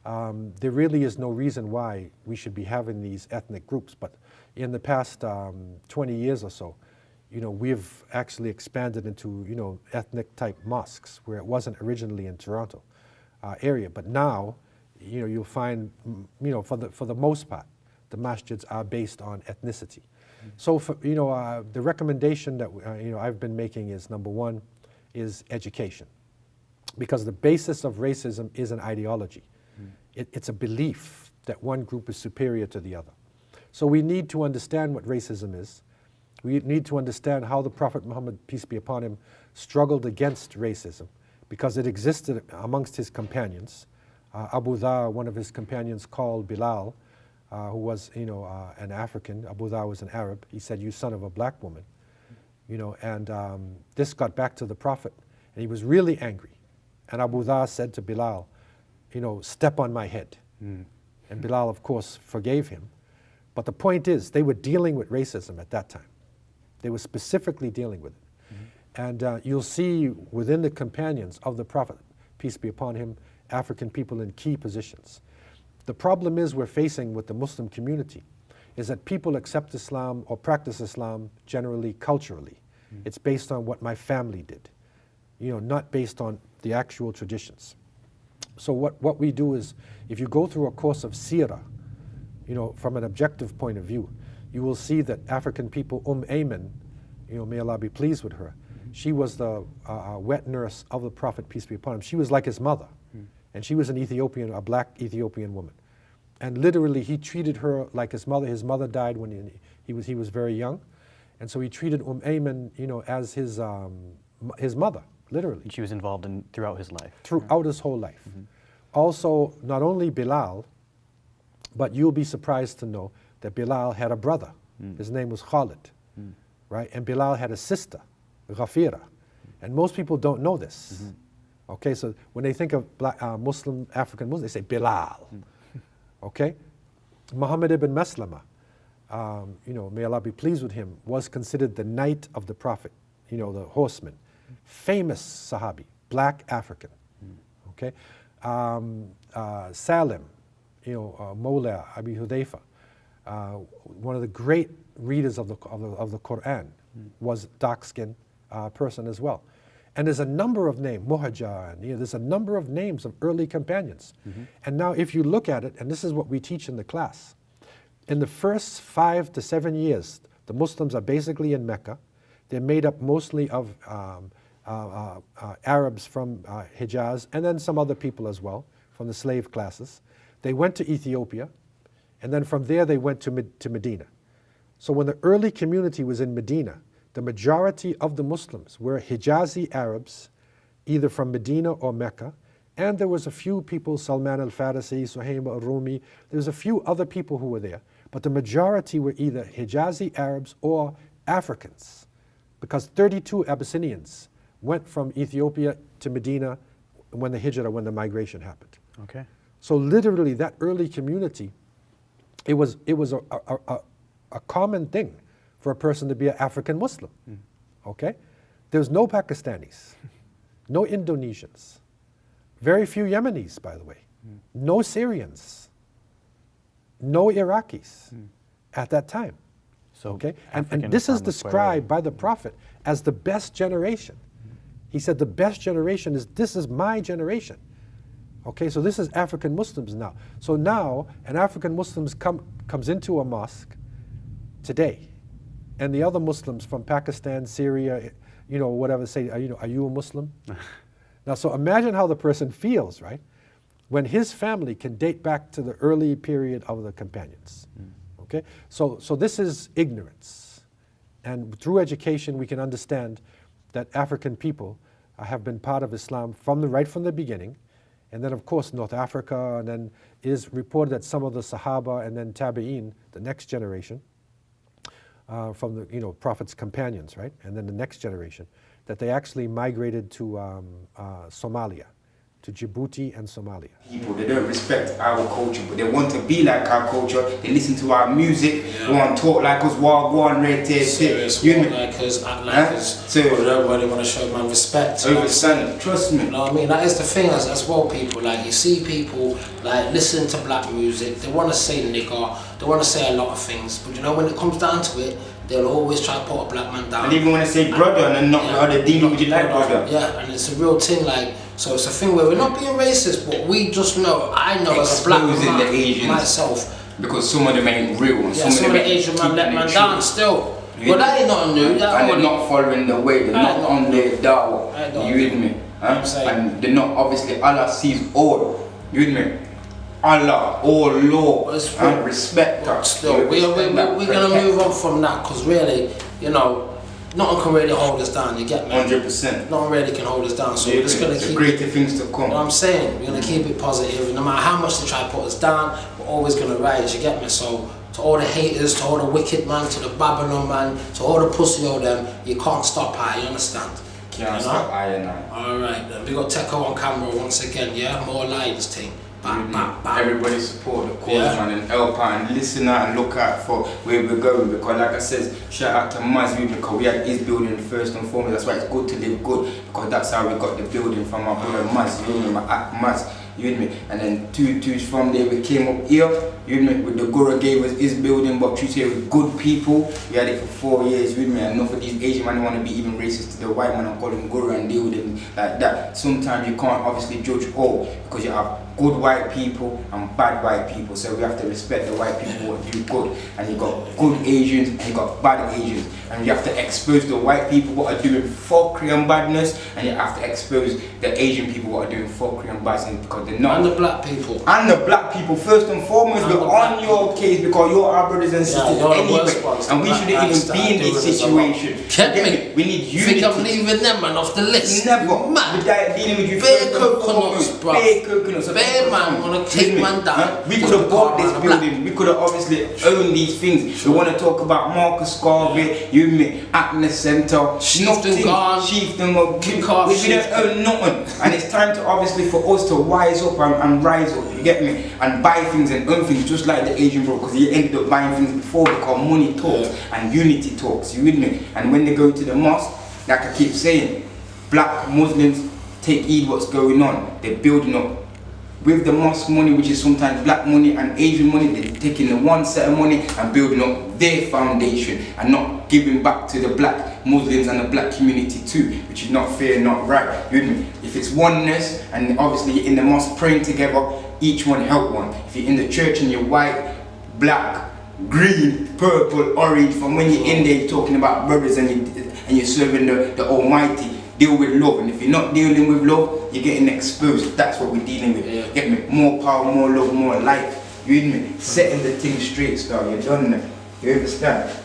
there really is no reason why we should be having these ethnic groups. But in the past 20 years or so, we've actually expanded into ethnic type mosques where it wasn't originally in Toronto area. But now, you'll find, for the most part, the masjids are based on ethnicity. So, for, you know, the recommendation that you know I've been making is number one, is education, because the basis of racism is an ideology. It's a belief that one group is superior to the other. So we need to understand what racism is. We need to understand how the Prophet Muhammad, peace be upon him, struggled against racism, because it existed amongst his companions. Abu Dha, one of his companions, called Bilal, who was, you know, an African. Abu Dha was an Arab. He said, "You son of a black woman," you know, and this got back to the Prophet, and he was really angry. And Abu Dha said to Bilal, you know, "Step on my head." And Bilal, of course, forgave him. But the point is, they were dealing with racism at that time. They were specifically dealing with it. And you'll see within the companions of the Prophet, peace be upon him, African people in key positions. The problem is we're facing with the Muslim community is that people accept Islam or practice Islam generally culturally. It's based on what my family did, you know, not based on the actual traditions. So what we do is, if you go through a course of seerah, you know, from an objective point of view, you will see that African people, Ayman, you know, may Allah be pleased with her, she was the wet nurse of the Prophet, peace be upon him. She was like his mother. And she was an Ethiopian, a black Ethiopian woman. And literally he treated her like his mother. His mother died when he was very young. And so he treated Ayman, you know, as his mother, literally. And she was involved throughout his life. Throughout his whole life. Also, not only Bilal, but you'll be surprised to know that Bilal had a brother. His name was Khalid, right? And Bilal had a sister, Ghafira. And most people don't know this. Okay, so when they think of black, Muslim, African Muslims, they say Bilal. Okay? Muhammad ibn Maslama, you know, may Allah be pleased with him, was considered the knight of the Prophet, you know, the horseman. Famous Sahabi, black African. Okay? Salim, you know, Mawla Abi Hudayfa, one of the great readers of the Quran, was dark-skinned person as well. And there's a number of names, Muhajjar, you know, there's a number of names of early companions. And now if you look at it, and this is what we teach in the class, in the first 5 to 7 years, the Muslims are basically in Mecca. They're made up mostly of Arabs from Hijaz, and then some other people as well, from the slave classes. They went to Ethiopia, and then from there they went to Medina. So when the early community was in Medina, the majority of the Muslims were Hijazi Arabs, either from Medina or Mecca, and there was a few people, Salman al-Farisi, Suhaim al-Rumi, there was a few other people who were there, but the majority were either Hijazi Arabs or Africans, because 32 Abyssinians went from Ethiopia to Medina when the migration happened. Okay. So literally that early community, it was a common thing for a person to be an African Muslim, okay? There's no Pakistanis, no Indonesians, very few Yemenis, by the way, no Syrians, no Iraqis at that time, So okay? And this is described by the Prophet as the best generation. He said the best generation this is my generation. Okay, so this is African Muslims now. So now an African Muslim comes into a mosque today, and the other Muslims from Pakistan, Syria, you know, whatever, say, you know, are you a Muslim? Now, so imagine how the person feels, right? When his family can date back to the early period of the companions. Okay, so this is ignorance, and through education we can understand that African people have been part of Islam right from the beginning. And then, of course, North Africa, and then it is reported that some of the Sahaba and then Tabi'een, the next generation, from the, you know, Prophet's companions, right? And then the next generation, that they actually migrated to Somalia, to Djibouti and Somalia. People, they don't respect our culture, but they want to be like our culture. They listen to our music, they want to talk like us, go on, rate it. You know, like us, act like us, so everybody want to show man respect. Understand, trust me. You know what I mean? That is the thing as well, people. Like, you see people like listen to black music, they want to say nigger, they want to say a lot of things, but you know, when it comes down to it, they'll always try to put a black man down. And even when they say brother and not the other thing, would you like brother? Yeah, and it's a real thing, like, so it's a thing where we're not being racist, but we just know, I know as a black man myself, Because some of them ain't real. And Yeah, some of the Asian man let man down still. But that ain't nothing new. And they're not following the way, they're not on their dawah. You with me? And they're not, obviously, Allah sees all. You with me? Allah, all law, and respect us. Still, we're going to move on from that, because really, you know, nothing can really hold us down, you get me? 100%. Nothing really can hold us down, so we're just going to keep greater things to come. You know what I'm saying? We're going to keep it positive, no matter how much they try to put us down, we're always going to rise, you get me? So, to all the haters, to all the wicked man, to the Babylon man, to all the pussy of them, you can't stop her, you understand? Can't stop her, you know? Alright, then we got Teko on camera once again, yeah? More lines thing. Everybody support the cause, man, and help out and listen out and look out for where we're going, because like I said, shout out to Maz, because we had his building first and foremost. That's why it's good to live good, because that's how we got the building from our brother Maz, you know, Maz, you with me? And then two from there we came up here, you with me, with the Guru gave us his building, but truth here with good people. We had it for 4 years, you with me, and enough of these Asian men want to be even racist to the white man and call him Guru and deal with him like that. Sometimes you can't obviously judge all, because you have good white people and bad white people, so we have to respect the white people who do good, and you got good Asians and you got bad Asians, and you have to expose the white people what are doing fuckery and badness, and you have to expose the Asian people what are doing fuckery and badness, because they're not. And the black people. And the black people, first and foremost, we're on your case, because you're our brothers and sisters anyway, and we shouldn't even be in this situation. We need unity. Think I'm leaving them man off the list? Never. Man. We're dealing with you bare first and coconuts, foremost. bro. Bare coconuts. Bare man wanna take man down. We could have bought this building. We could have obviously owned these things. We want to talk about Marcus Garvey, you me, Agnes Center, Chieftain Gone, Chieftain, we don't own nothing. And it's time to obviously for us to wise up and rise up, you get me? And buy things and own things just like the Asian bro, because he ended up buying things before, because money talks and unity talks, you with me? And when they go to the mosque, like I keep saying, black Muslims take heed what's going on. They're building up. With the mosque money, which is sometimes black money and Asian money, they're taking the one set of money and building up their foundation and not giving back to the black Muslims and the black community too, which is not fair, not right. You with me? If it's oneness and obviously you're in the mosque praying together, each one help one. If you're in the church and you're white, black, green, purple, orange, from when you're in there you're talking about brothers and you're serving the Almighty, deal with love. And if you're not dealing with love, you're getting exposed. That's what we're dealing with. Get me? More power, more love, more life. You with me? Setting the thing straight, star. You're done now. You understand?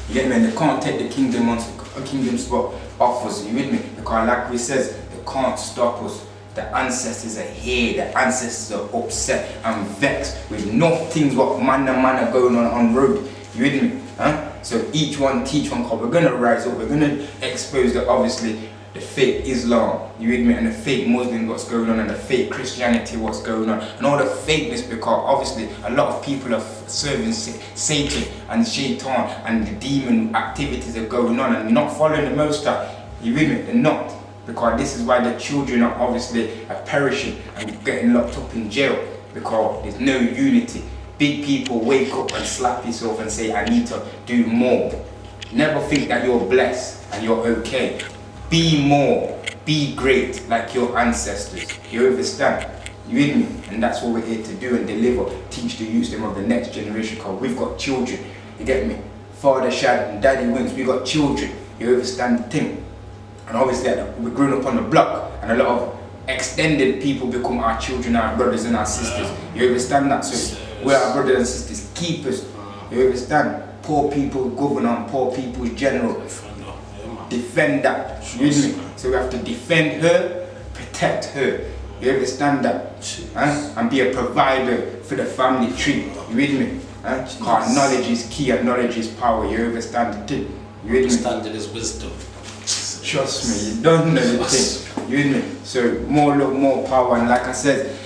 You get me? And they can't take the kingdom once a kingdom spot off us. You with me? Because like we says, they can't stop us. The ancestors are here, the ancestors are upset and vexed with no things what man are going on road. You with me? Huh? So each one teach one, because we're gonna rise up, we're gonna expose the obviously the fake Islam, you with me, and the fake Muslim what's going on, and the fake Christianity what's going on, and all the fakeness, because obviously a lot of people are serving Satan and Shaitan, and the demon activities are going on, and not following the Most High. You with me? They're not. Because this is why the children are obviously perishing and getting locked up in jail, because there's no unity. Big people wake up and slap yourself and say, I need to do more. Never think that you're blessed and you're okay. Be more, be great like your ancestors. You understand? You with me? And that's what we're here to do and deliver. Teach the youth them of the next generation, because we've got children. You get me? Father Shad and Daddy Wings, we got children. You understand the thing? And obviously we're growing up on the block, and a lot of extended people become our children, our brothers and our sisters. You understand that? So we're our brothers and sisters, keepers. You understand? Poor people governor, poor people's general. Defend that. You with me? So we have to defend her, protect her. You understand that? Huh? And be a provider for the family tree. You with me? Huh? Because knowledge is key and knowledge is power. You understand the thing? You with me? Understanding is wisdom. Trust me, you don't know the thing. You with me? So more love, more power, and like I said,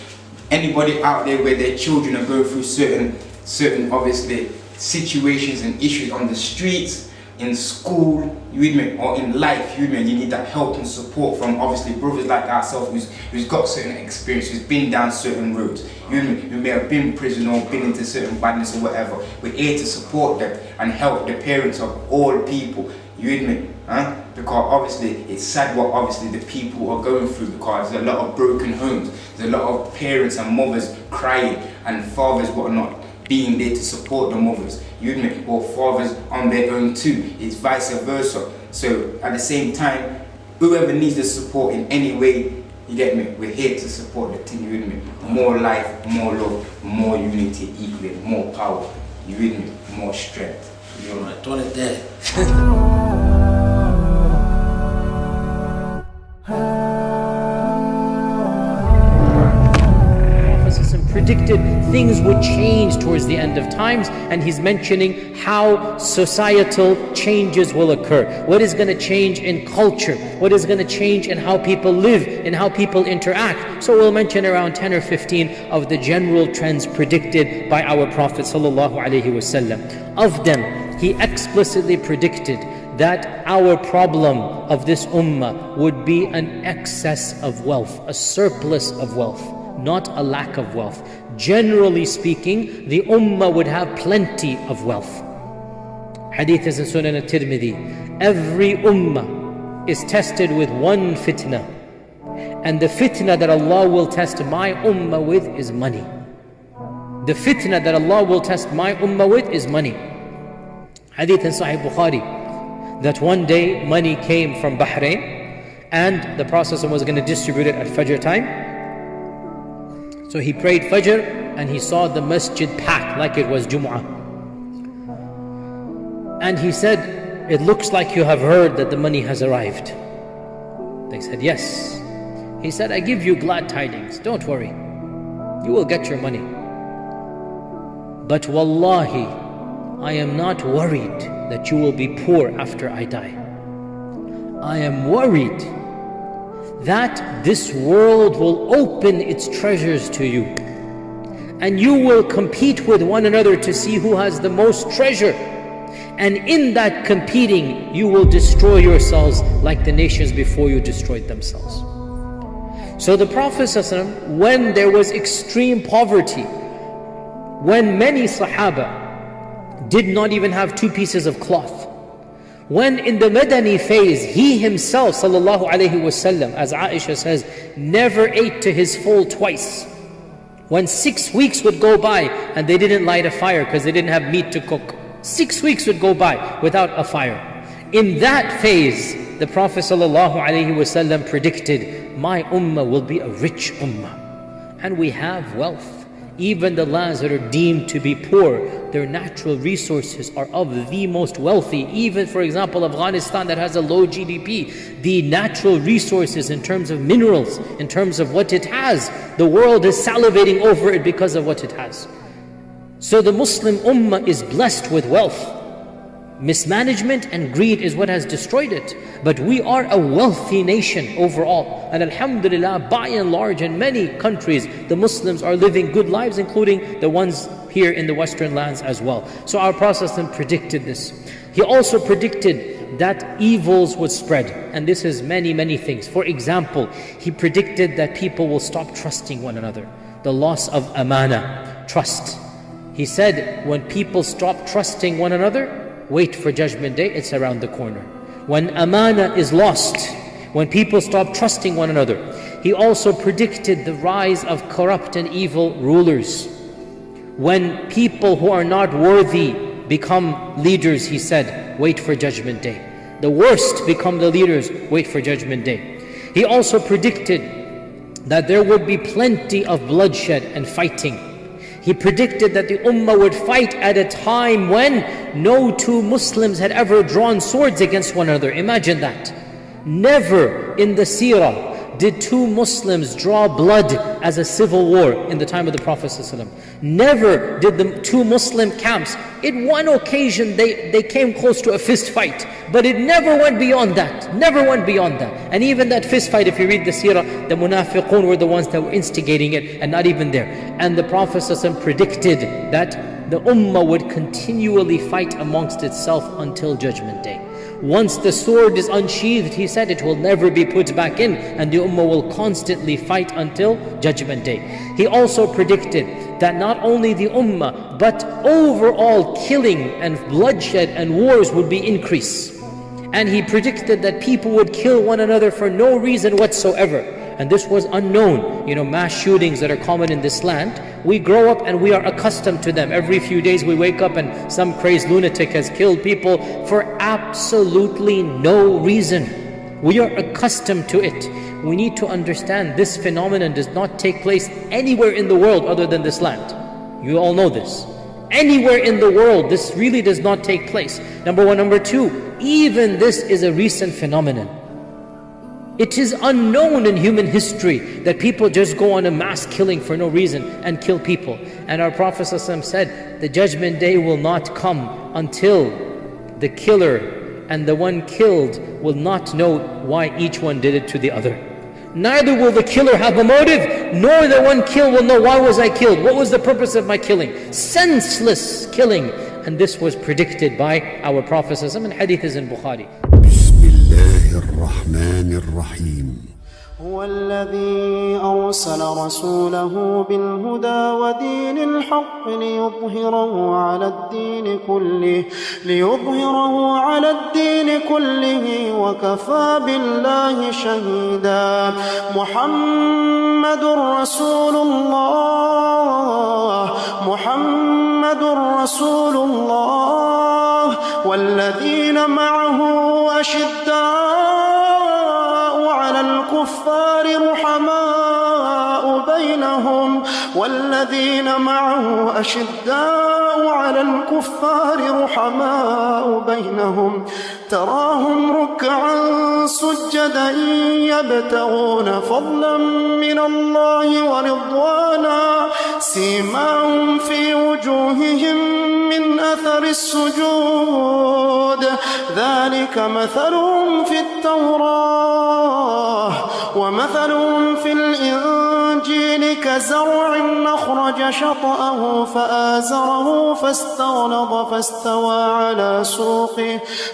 anybody out there where their children are going through certain obviously situations and issues on the streets, in school, you with me, or in life, you with me, and you need that help and support from obviously brothers like ourselves who's got certain experience, who's been down certain roads. You with me, who may have been in prison or been into certain badness or whatever. We're here to support them and help the parents of all people. You with me? Huh? Because obviously it's sad what obviously the people are going through, because there's a lot of broken homes, there's a lot of parents and mothers crying and fathers whatnot being there to support the mothers, you with me, or fathers on their own too. It's vice versa. So at the same time, whoever needs the support in any way, you get me, we're here to support the team, you with me. More life, more love, more unity, equally, more power, you with me, more strength. You're right, done it there. Predicted things would change towards the end of times, and he's mentioning how societal changes will occur. What is going to change in culture? What is going to change in how people live, in how people interact? So we'll mention around 10 or 15 of the general trends predicted by our Prophet ﷺ. Of them, he explicitly predicted that our problem of this ummah would be an excess of wealth, a surplus of wealth, not a lack of wealth. Generally speaking, the ummah would have plenty of wealth. Hadith is in Sunan al-Tirmidhi. Every ummah is tested with one fitna. And the fitna that Allah will test my ummah with is money. The fitna that Allah will test my ummah with is money. Hadith in Sahih Bukhari, that one day money came from Bahrain and the Prophet was going to distribute it at Fajr time. So he prayed Fajr and he saw the masjid packed like it was Jum'ah. And he said, "It looks like you have heard that the money has arrived." They said, "Yes." He said, "I give you glad tidings, don't worry. You will get your money. But wallahi, I am not worried that you will be poor after I die. I am worried that this world will open its treasures to you, and you will compete with one another to see who has the most treasure. And in that competing, you will destroy yourselves like the nations before you destroyed themselves." So the Prophet ﷺ, when there was extreme poverty, when many Sahaba did not even have 2 pieces of cloth, when in the Madani phase, he himself, sallallahu alayhi wasallam, as Aisha says, never ate to his full twice. When 6 weeks would go by and they didn't light a fire because they didn't have meat to cook. 6 weeks would go by without a fire. In that phase, the Prophet sallallahu alayhi wasallam predicted, my ummah will be a rich ummah. And we have wealth. Even the lands that are deemed to be poor, their natural resources are of the most wealthy. Even, for example, Afghanistan that has a low GDP, the natural resources in terms of minerals, in terms of what it has, the world is salivating over it because of what it has. So the Muslim ummah is blessed with wealth. Mismanagement and greed is what has destroyed it. But we are a wealthy nation overall. And alhamdulillah, by and large, in many countries, the Muslims are living good lives, including the ones here in the Western lands as well. So our Prophet predicted this. He also predicted that evils would spread. And this is many, many things. For example, he predicted that people will stop trusting one another. The loss of amana, trust. He said, when people stop trusting one another, wait for Judgment Day, it's around the corner. When amana is lost, when people stop trusting one another. He also predicted the rise of corrupt and evil rulers. When people who are not worthy become leaders, he said, wait for Judgment Day. The worst become the leaders, wait for Judgment Day. He also predicted that there would be plenty of bloodshed and fighting. He predicted that the ummah would fight at a time when no 2 Muslims had ever drawn swords against one another. Imagine that. Never in the seerah did 2 Muslims draw blood as a civil war in the time of the Prophet ﷺ. Never did the 2 Muslim camps, in one occasion they came close to a fist fight, but it never went beyond that, never went beyond that. And even that fist fight, if you read the seerah, the munafiqun were the ones that were instigating it, and not even there. And the Prophet ﷺ predicted that the ummah would continually fight amongst itself until Judgment Day. Once the sword is unsheathed, he said, it will never be put back in, and the ummah will constantly fight until Judgment Day. He also predicted that not only the ummah, but overall killing and bloodshed and wars would be increased. And he predicted that people would kill one another for no reason whatsoever. And this was unknown. Mass shootings that are common in this land, we grow up and we are accustomed to them. Every few days we wake up and some crazed lunatic has killed people for absolutely no reason. We are accustomed to it. We need to understand this phenomenon does not take place anywhere in the world other than this land. You all know this. Anywhere in the world, this really does not take place. Number one. Number two, even this is a recent phenomenon. It is unknown in human history that people just go on a mass killing for no reason and kill people. And our Prophet ﷺ said, the judgment day will not come until the killer and the one killed will not know why each one did it to the other. Neither will the killer have a motive, nor the one killed will know, why was I killed? What was the purpose of my killing? Senseless killing. And this was predicted by our Prophet ﷺ, and hadith is in Bukhari. هو الذي أرسل رسوله بالهدى ودين الحق ليظهره على الدين كله وكفى بالله شهيدا. محمد رسول الله والذين معه أشداء على الكفار رحماء بينهم تراهم ركعا سجدا يبتغون فضلا من الله ورضوانا سيماهم في وجوههم من أثر السجود ذلك مثلهم في التوراة ومثلهم في الإنجيل كزرع أخرج شطأه فآزره فاستغلظ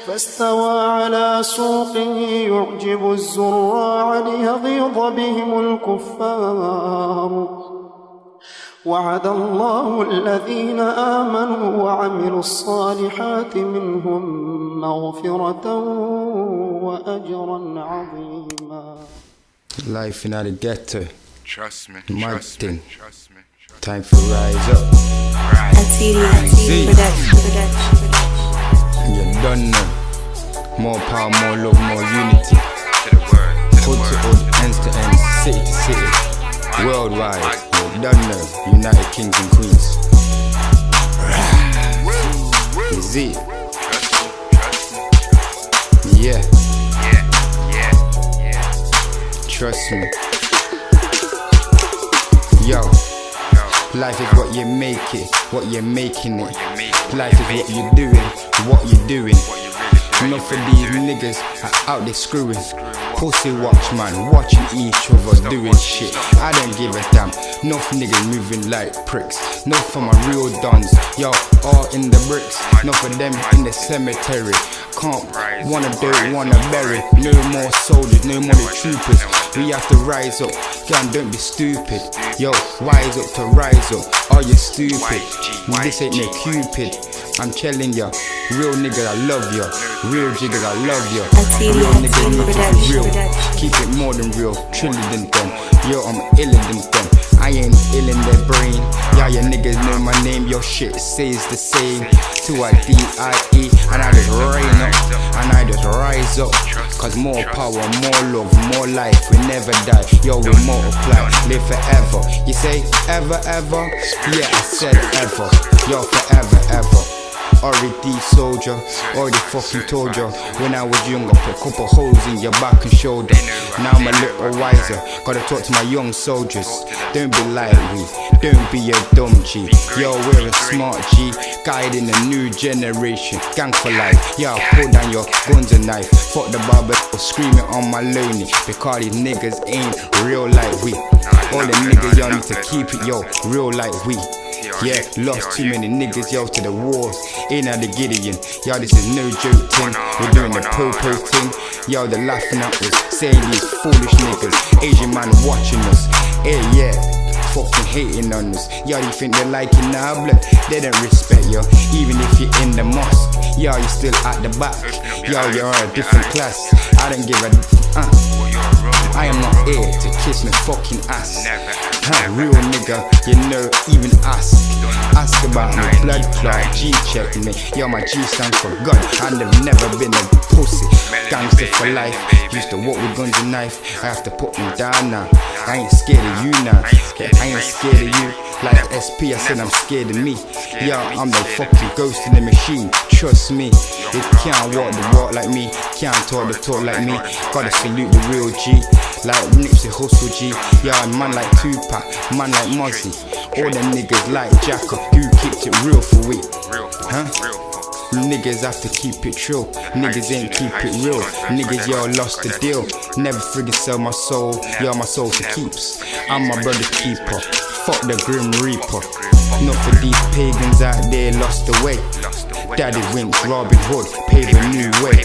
فاستوى على سوقه يعجب الزراع ليغيظ بهم الكفار. وعد الله الذين آمنوا وعملوا الصالحات منهم مغفرة وأجرا عظيما. Life in the ghetto. Trust me. Time for rise up. You done know. More power, more love, more unity. Hood to hood, ends to ends, city to city, worldwide. You done know. United Kings and Queens. Is it? Yeah. Trust me. Yo. Life is what you make it, what you're making it. Life is what you're doing. Enough of these niggas are out there screwing. Pussy watch man, watching each other doing shit. I don't give a damn. Enough niggas moving like pricks. Enough for my real dons, yo, all in the bricks. Enough of them in the cemetery. Can't wanna bury. No more soldiers, no more troopers. We have to rise up, gang, don't be stupid. Yo, wise up to rise up. Are you stupid? This ain't no Cupid. I'm telling ya, real niggas I love ya. Real jiggers I love ya. Real niggas need to be real. Keep it more than real, triller than them. Yo, I'm iller than them. I ain't ill in their brain. Y'all your niggas know my name. Your shit says the same. To a D-I-E. And I just rain up. And I just rise up. Cause more power, more love, more life. We never die. Yo, we multiply. Live forever. You say ever? Yeah, I said ever. Yo, forever. Already soldier, already fucking told ya. When I was younger, put a couple holes in your back and shoulder. Now I'm a little wiser, gotta talk to my young soldiers. Don't be like me, don't be a dumb G. Yo, we're a smart G, guiding a new generation. Gang for life, yo, pull down your guns and knife. Fuck the barber, screaming on my lonely. Because these niggas ain't real like we. All the niggas, y'all need to keep it, yo, real like we. Yeah, lost too many niggas, yo, to the wars. Ain't at the Gideon, yo, this is no joke thing. We're doing the po-po thing. Yo, they're laughing at us, saying these foolish niggas. Asian man watching us. Hey, yeah, fucking hating on us. Yo, you think they're liking our blood? They don't respect you. Even if you're in the mosque, yo, you're still at the back. Yo, you're a different class. I don't give a I am not here to kiss no fucking ass. Real nigga, you know, even ask about me, blood clot, G check me. Yo, my G stands for God, and I've never been a pussy. Gangster for life, used to walk with guns and knife. I have to put them down now. I ain't scared of you now. I ain't scared of you. Like SP, I said I'm scared of me. Yo, I'm the fucking ghost in the machine. Trust me, you can't walk the walk like me, can't talk the talk like me. Gotta salute the real G, like Nipsey Hussle G. Yeah, man like Tupac, man like Mozzie. All them niggas like Jacka, who keeps it real for we? Huh? Niggas have to keep it true. Niggas ain't keep it real. Niggas, y'all lost the deal. Never friggin' sell my soul. Y'all my soul for keeps. I'm my brother's keeper. Fuck the Grim Reaper. Not for these pagans out there lost the way. Daddy went Robin Hood, pave a new way.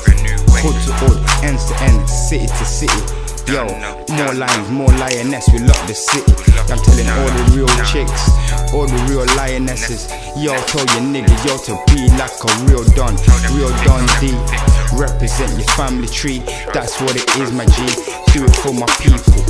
Hood to hood, end to end, city to city. Yo, more lions, more lioness, we lock the city. I'm telling all the real chicks, all the real lionesses. Yo, tell your nigga, yo, to be like a real Don D. Represent your family tree, that's what it is, my G. Do it for my people.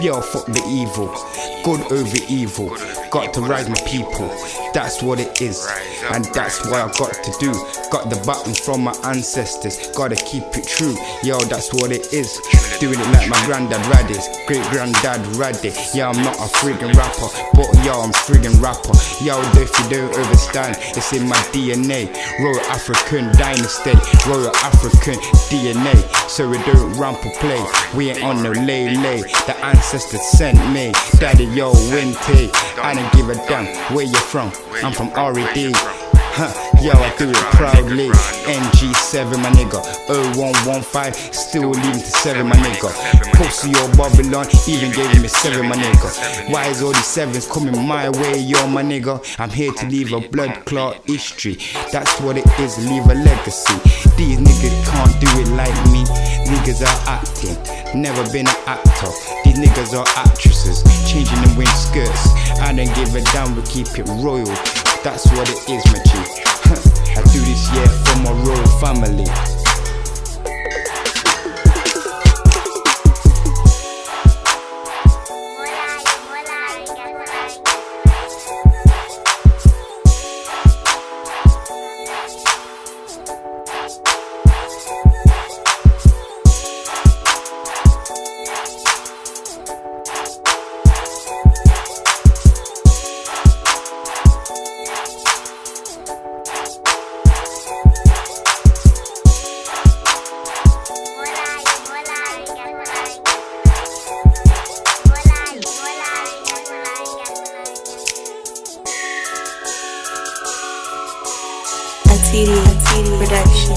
Yo, fuck the evil, good over evil. Got to rise my people, that's what it is. And that's what I got to do. Got the button from my ancestors, gotta keep it true. Yo, that's what it is. Doing it like my granddad Radis, great granddad Raddy. Yeah, I'm not a friggin' rapper, but yo, I'm friggin' rapper. Yo, if you don't understand, it's in my DNA. Royal African dynasty, Royal African DNA. So we don't ramp or play, we ain't on no lay. The ancestors sent me, daddy yo, Winty. I don't give a damn where you're from, I'm from R.E.D. Yo, I do it proudly. NG7, my nigga. 0115, still leaving to 7, my nigga. Pussy or Babylon, even gave me 7, my nigga. Why is all these 7s coming my way, yo, my nigga? I'm here to leave a blood clot history. That's what it is, leave a legacy. These niggas can't do it like me. Niggas are acting, never been an actor. These niggas are actresses, changing them wind skirts. I don't give a damn, we keep it royal. That's what it is, my G. I do this, yeah, for my royal family. Production.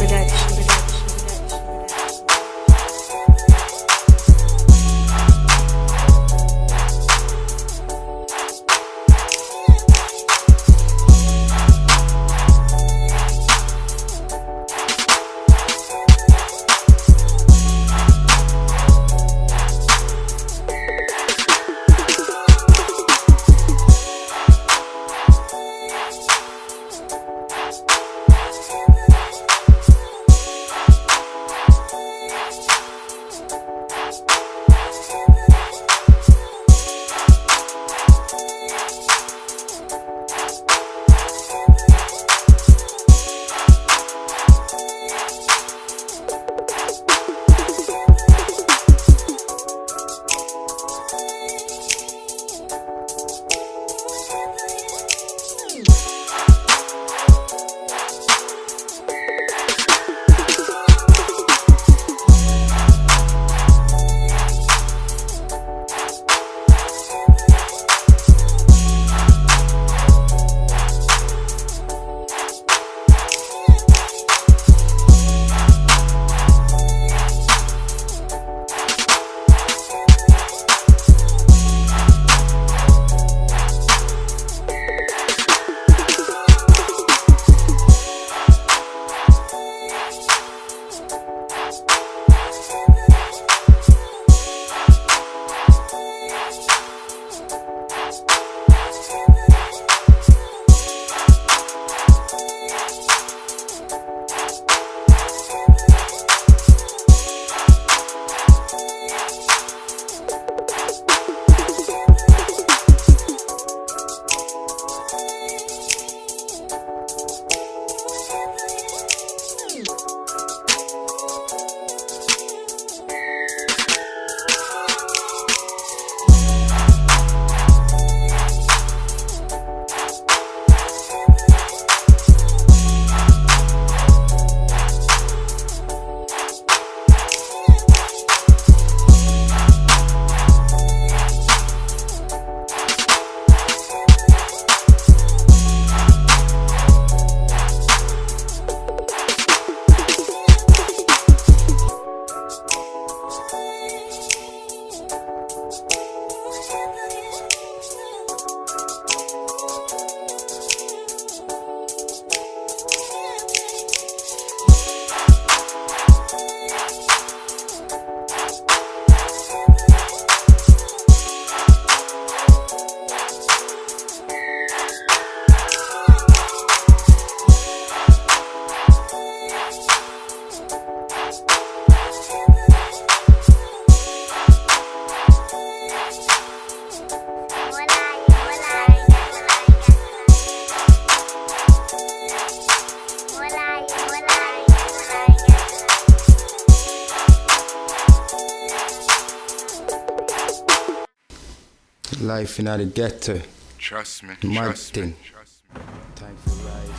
Life in the ghetto. Trust me. My Trust thing. me.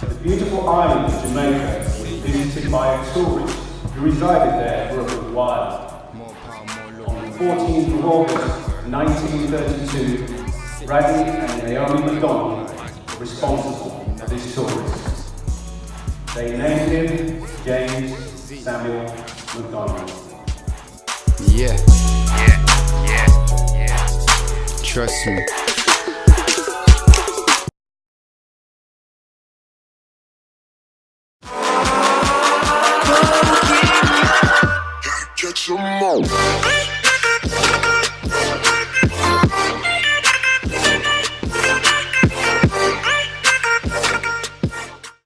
The beautiful island of Jamaica was visited by a tourist who resided there for a good while. On the 14th of August 1932, Raddy and Naomi MacDonald were responsible for this tourist. They named him James Samuel MacDonald. Yeah. Trust me. Get some more.